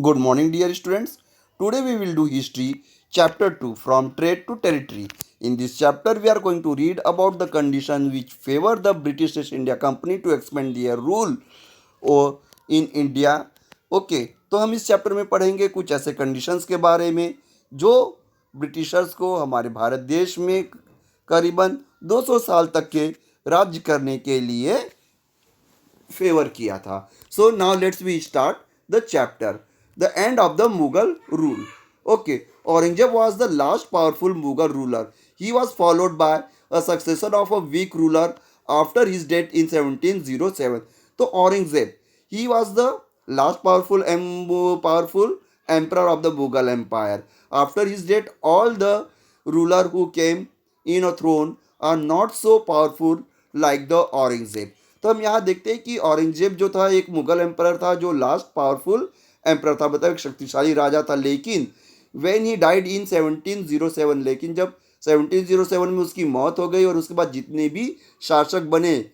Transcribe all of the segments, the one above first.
Good morning, dear students. Today we will do history, chapter 2 from trade to territory. In this chapter, we are going to read about the conditions which favor the British East India Company to expand their rule in India. Okay तो हम इस chapter में पढ़ेंगे कुछ ऐसे conditions के बारे में जो ब्रिटिशर्स को हमारे भारत देश में करीबन 200 साल तक के राज्य करने के लिए फेवर किया था. So now let's we start the chapter. The end of the Mughal rule. Okay, Aurangzeb was the last powerful Mughal ruler. He was followed by a successor of a weak ruler after his death in 1707. तो Aurangzeb he was the last powerful emperor of the Mughal Empire. After his death, all the ruler who came in a throne are not so powerful like the Aurangzeb. तो हम यहाँ देखते हैं कि औरंगजेब जो था एक मुगल एम्परर था जो लास्ट पावरफुल एम्परर था, मतलब एक शक्तिशाली राजा था. लेकिन व्हेन ही डाइड इन 1707, लेकिन जब 1707 में उसकी मौत हो गई और उसके बाद जितने भी शासक बने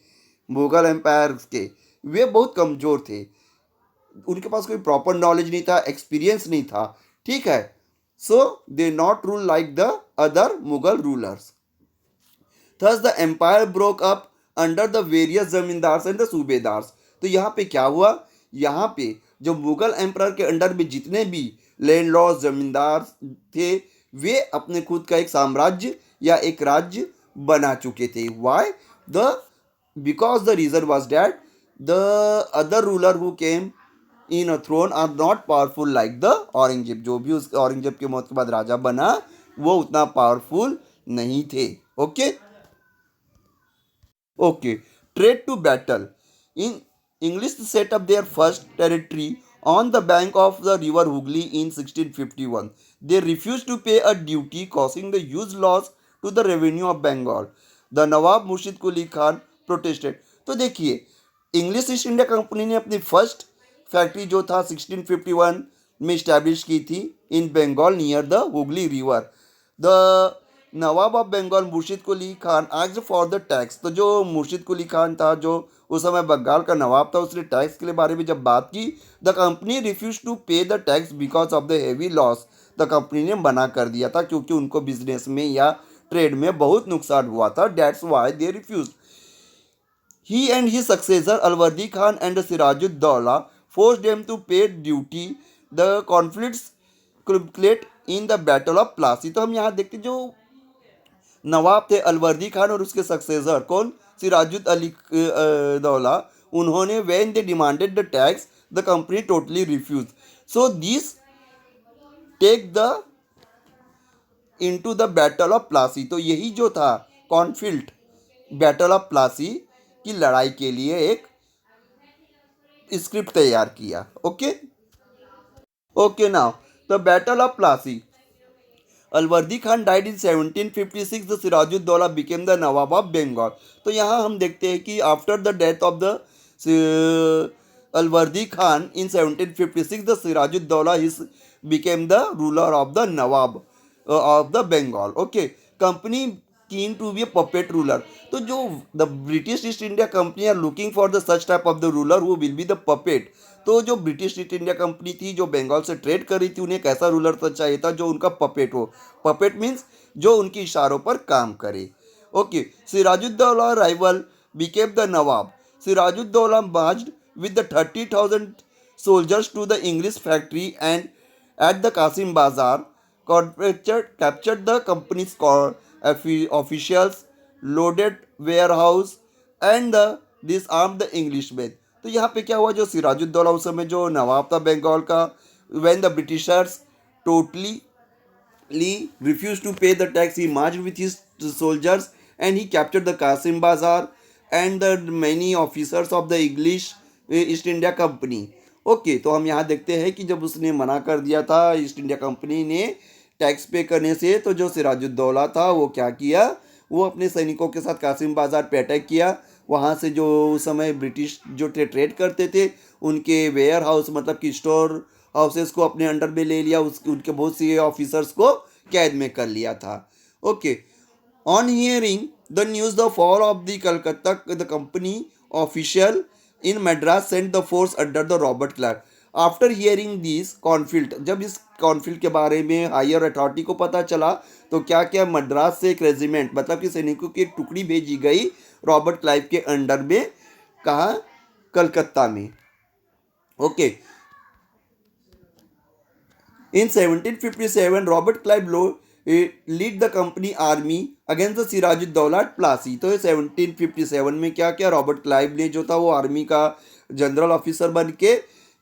मुगल एम्पायर के वे बहुत कमज़ोर थे. उनके पास कोई प्रॉपर नॉलेज नहीं था, एक्सपीरियंस नहीं था. ठीक है, so they not rule like the other Mughal rulers. Thus the empire broke up under the various zamindars and the subedars. तो यहाँ पे क्या हुआ, यहाँ पे जो मुगल एम्पायर के अंडर में जितने भी लैंड लॉर्ड जमींदार थे वे अपने खुद का एक साम्राज्य या एक राज्य बना चुके थे. Why the because the reason was that the other ruler who came in a throne are not powerful like the Aurangzeb. जो भी उस औरंगजेब की मौत के बाद राजा बना वो उतना पावरफुल नहीं थे. Okay Okay, trade to battle. In English set up their first territory on the bank of the river Hooghly in 1651. They refused to pay a duty causing the huge loss to the revenue of Bengal. The Nawab Murshid Quli Khan protested. तो देखिए, English east India company ने अपनी first factory जो था 1651 में establish की थी in Bengal near the Hooghly river. The nawab of Bengal Murshid Quli Khan asked for the tax. तो जो मुर्शिद कुली खान था जो उस समय बंगाल का नवाब था उसने टैक्स के लिए बारे में जब बात की, द कंपनी रिफ्यूज टू पे the tax because of the heavy loss. The company ने मना कर दिया था क्योंकि उनको बिजनेस में या ट्रेड में बहुत नुकसान हुआ था. That's why they refuse. He and his successor Alwardi Khan and Sirajuddaulah forced them to pay duty. The conflicts culminate in the Battle of Plassey. तो हम यहाँ देखते जो नवाब थे अलवर्दी खान और उसके सक्सेसर कौन, सिराजुद्द अली दौला, उन्होंने when they demanded the tax the company totally refuse. So this take the into the battle of Plassey. तो यही जो था कॉन्फ्लिक्ट बैटल ऑफ प्लासी की लड़ाई के लिए एक स्क्रिप्ट तैयार किया. Okay okay now the battle of Plassey. Alivardi Khan died in 1756. The Sirajuddaulah became the nawab of Bengal. तो यहाँ हम देखते हैं कि after the death of the Alivardi Khan in 1756 the Sirajuddaulah became the ruler of the nawab of the Bengal. Okay, company keen to be a puppet ruler. तो जो the British East India company are looking for the such type of the ruler who will be the puppet. तो जो British East India company थी जो बंगाल से trade कर रही थी उन्हें एक ऐसा रूलर तो चाहिए था जो उनका पपेट हो. पपेट मीन्स जो उनके इशारों पर काम करे. Okay, Sirajuddaula rival became the nawab. Sirajuddaula marched with the 30,000 soldiers to the English factory and at the Qasim Bazar captured the company's officials, loaded warehouse and disarmed the Englishmen. तो यहाँ पे क्या हुआ, जो सिराजुद्दौला उस समय जो नवाब था बंगाल का, when the Britishers totally refused to pay the tax, he marched with his soldiers and he captured the Qasim Bazar and the many officers of the English east India company. Okay, तो हम यहाँ देखते हैं कि जब उसने मना कर दिया था ईस्ट इंडिया कंपनी ने टैक्स पे करने से, तो जो सिराजुद्दौला था वो क्या किया, वो अपने सैनिकों के साथ कासिम बाजार पे अटैक किया. वहाँ से जो उस समय ब्रिटिश जो ट्रेड करते थे उनके वेयर हाउस मतलब कि स्टोर हाउसेस को अपने अंडर में ले लिया, उनके बहुत सी ऑफिसर्स को कैद में कर लिया था. Okay, on hearing the news the fall of the Calcutta the company official in Madras sent the force under the Robert Clark. After hearing this conflict, जब इस कॉन्फ्लिक्ट के बारे में हायर अथॉरिटी को पता चला तो क्या क्या मद्रास से एक रेजिमेंट मतलब कि सैनिकों की एक टुकड़ी भेजी गई रॉबर्ट क्लाइव के अंडर में, कहा, कलकत्ता में। Okay, in 1757 Robert Clive low lead the company army against the Sirajuddaula Plassey. तो 1757 में क्या क्या रॉबर्ट क्लाइव ने जो था वो आर्मी का जनरल ऑफिसर बन के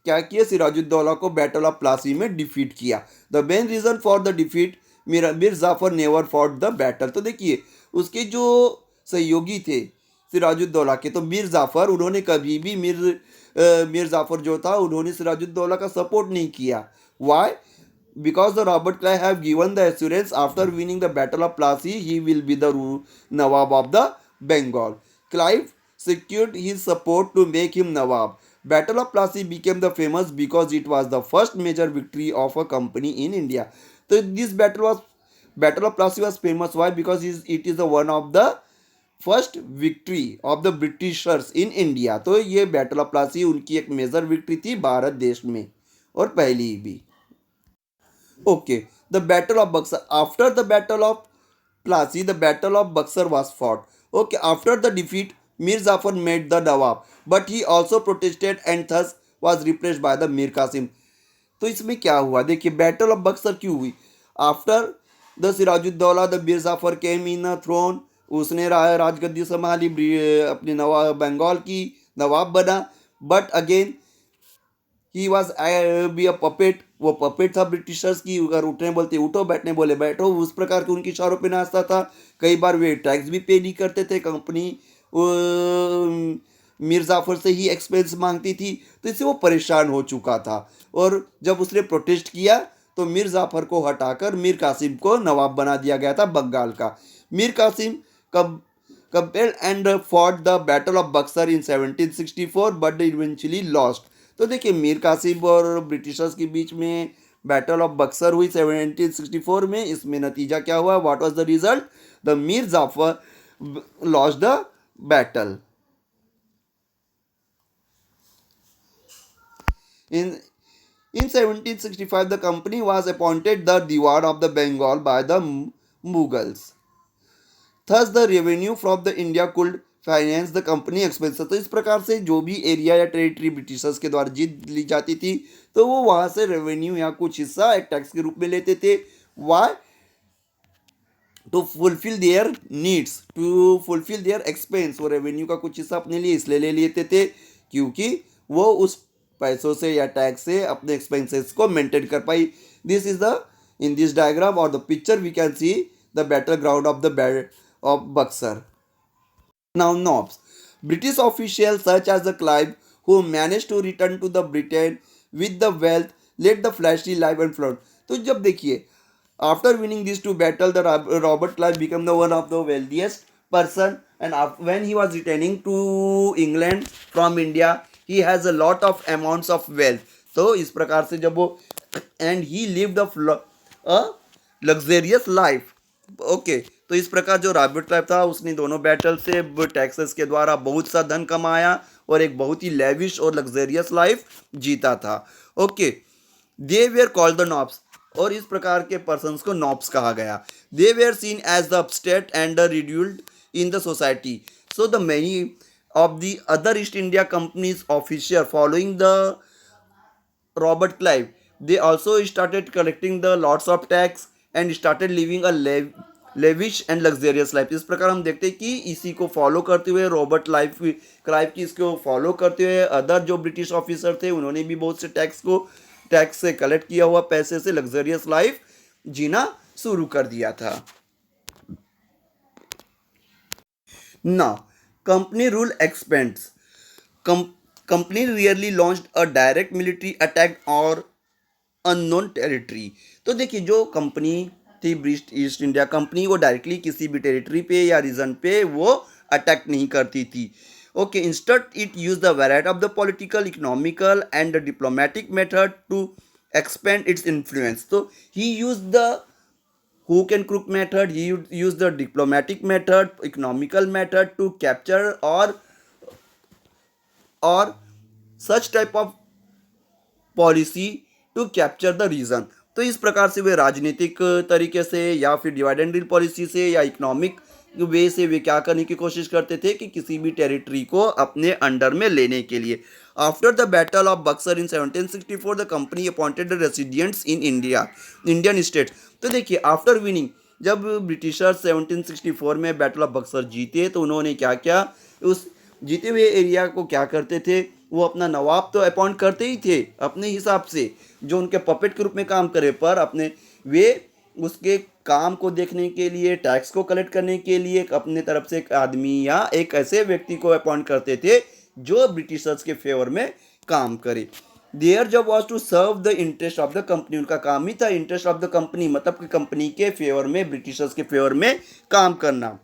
क्या किया, सिराजुद्दौला को बैटल ऑफ प्लासी में डिफीट किया। The main reason for the defeat, Mir Jafar never fought the battle. तो देखिए उसके जो सहयोगी थे सिराजुद्दौला के, तो मीर जाफर, उन्होंने कभी भी मीर जाफर जो था उन्होंने सिराजुद्दौला का सपोर्ट नहीं किया। Y? Because the Robert Clive have given the assurance after winning the Battle of Plassey, he will be the Nawab of the Bengal. Clive secured his support to make him Nawab. Battle of Plassey became the famous because it was the first major victory of a company in India. So this Battle of Plassey was famous. Why? Because it is the one of the first victory of the Britishers in India. तो ये battle of Plassey उनकी एक major victory थी भारत देश में, और पहली भी। Okay, the Battle of Buxar. After the Battle of Plassey, the Battle of Buxar was fought. Okay, after the defeat, Mir Jafar made the Nawab, but he also protested and thus was replaced by the Mir Qasim. तो इसमें क्या हुआ, देखिए battle of Buxar क्यों हुई? After the Sirajuddaula the Mir Jafar came in a throne, उसने राजगद्दी संभाली, अपने नवाब बंगाल की नवाब बना। But again he was be a puppet, वो पपेट था ब्रिटिशर्स की, अगर उठने बोलते उठो, बैठने बोले बैठो, उस प्रकार के उनकी इशारों पे नाचता था। कई बार वे टैक्स भी पे नहीं करते थे, कंपनी मीर जाफर से ही एक्सपेंस मांगती थी, तो इससे वो परेशान हो चुका था। और जब उसने प्रोटेस्ट किया तो मीर जाफर को हटाकर मीर कासिम को नवाब बना दिया गया था बंगाल का। मीर कासिम कब compelled and fought the Battle of Buxar in 1764 but eventually lost। तो देखिए मीर कासिम और ब्रिटिशर्स के बीच में बैटल ऑफ बक्सर हुई 1764 में। इसमें नतीजा क्या हुआ, what was the result? The Mir Jafar lost the battle. In 1765 the company was appointed the Diwan of the Bengal by the Mughals। Thus the revenue from the India could finance the company expenses. तो इस प्रकार से जो भी area या territory Britishers के द्वारा जीत ली जाती थी तो वो वहाँ से रेवेन्यू या कुछ हिस्सा एक टैक्स के रूप में लेते थे। Why? To fulfill their needs, to fulfill their expense. वो रेवेन्यू का कुछ हिस्सा अपने लिए इसलिए ले लेते थे क्योंकि वो उस पैसों से या टैक्स से अपने एक्सपेंसेस को मेंटेन कर पाई। This is the, in this diagram और the picture we can see the battle ground of the of Buxar. Now Nobs. British officials such as the Clive, who managed to return to the Britain with the wealth, led the flashy life and flood। तो जब देखिए after winning these two battles, the Robert Clive became the one of the wealthiest person, and when he was returning to England from India, he has a lot of amounts of wealth। तो इस प्रकार से जब वो and he lived a luxurious life। Okay तो इस प्रकार जो रॉबर्ट क्लाइव था उसने दोनों बैटल से टैक्सेस के द्वारा बहुत सा धन कमाया और एक बहुत ही लेविश और लग्जरियस लाइफ जीता था। Okay, they were called the nobs, और इस प्रकार के पर्सन्स को नॉब्स कहा गया। They were seen as the upstart and the ridiculed in the society. So the many of the other East India companies official following the Robert Clive, they also started collecting the lots of tax and started living a lavish and luxurious life। इस प्रकार हम देखते हैं कि इसी को follow करते हुए रॉबर्ट क्लाइव की इसको फॉलो करते हुए अदर जो ब्रिटिश ऑफिसर थे उन्होंने भी बहुत से टैक्स से कलेक्ट किया हुआ पैसे से लग्जरियस लाइफ जीना शुरू कर दिया था। Now, company rule expands. Company rarely launched a direct military attack or unknown territory. तो देखिए जो कंपनी थी ब्रिटिश ईस्ट इंडिया कंपनी, वो डायरेक्टली किसी भी टेरिटरी पे या रीजन पे वो अटैक नहीं करती थी। Okay, instead it use the variety of the political, economical and the diplomatic method to expand its influence. तो he use the hook and crook method, he used the diplomatic method, economical method to capture or such type of policy to capture the region. तो इस प्रकार से वे राजनीतिक तरीके से या फिर डिवाइड एंड रूल पॉलिसी से या इकोनॉमिक वे से वे क्या करने की कोशिश करते थे कि किसी भी टेरिटरी को अपने अंडर में लेने के लिए। After the battle of Buxar in 1764 the company appointed the residents in Indian states. तो देखिए आफ्टर विनिंग, जब ब्रिटिशर्स 1764 में बैटल ऑफ बक्सर जीते तो उन्होंने क्या किया, उस जीते हुए एरिया को क्या करते थे, वो अपना नवाब तो अपॉइंट करते ही थे अपने हिसाब से, जो उनके पपेट के रूप में काम करे, पर अपने वे उसके काम को देखने के लिए, टैक्स को कलेक्ट करने के लिए एक अपने तरफ से एक आदमी या एक ऐसे व्यक्ति को अपॉइंट करते थे जो ब्रिटिशर्स के फेवर में काम करे। Their job was to serve the interest of the company. उनका काम ही था इंटरेस्ट ऑफ द कंपनी, मतलब कि कंपनी के फेवर में, ब्रिटिशर्स के फेवर में काम करना।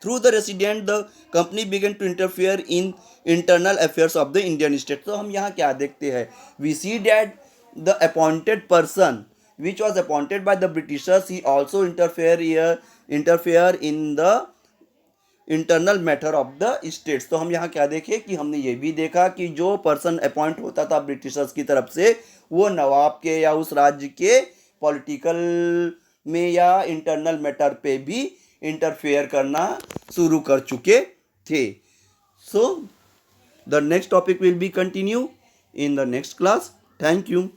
Through the resident the company began to interfere in internal affairs of the Indian state. तो हम यहाँ क्या देखते हैं, we see that the appointed person which was appointed by the Britishers, he also interfere in the internal matter of the states. तो हम यहाँ क्या देखें कि हमने ये भी देखा कि जो पर्सन अपॉइंट होता था ब्रिटिशर्स की तरफ से, वो नवाब के या उस राज्य के पॉलिटिकल में या इंटरनल मैटर पे भी इंटरफेयर करना शुरू कर चुके थे। So the next topic will be continue in the next class. Thank you.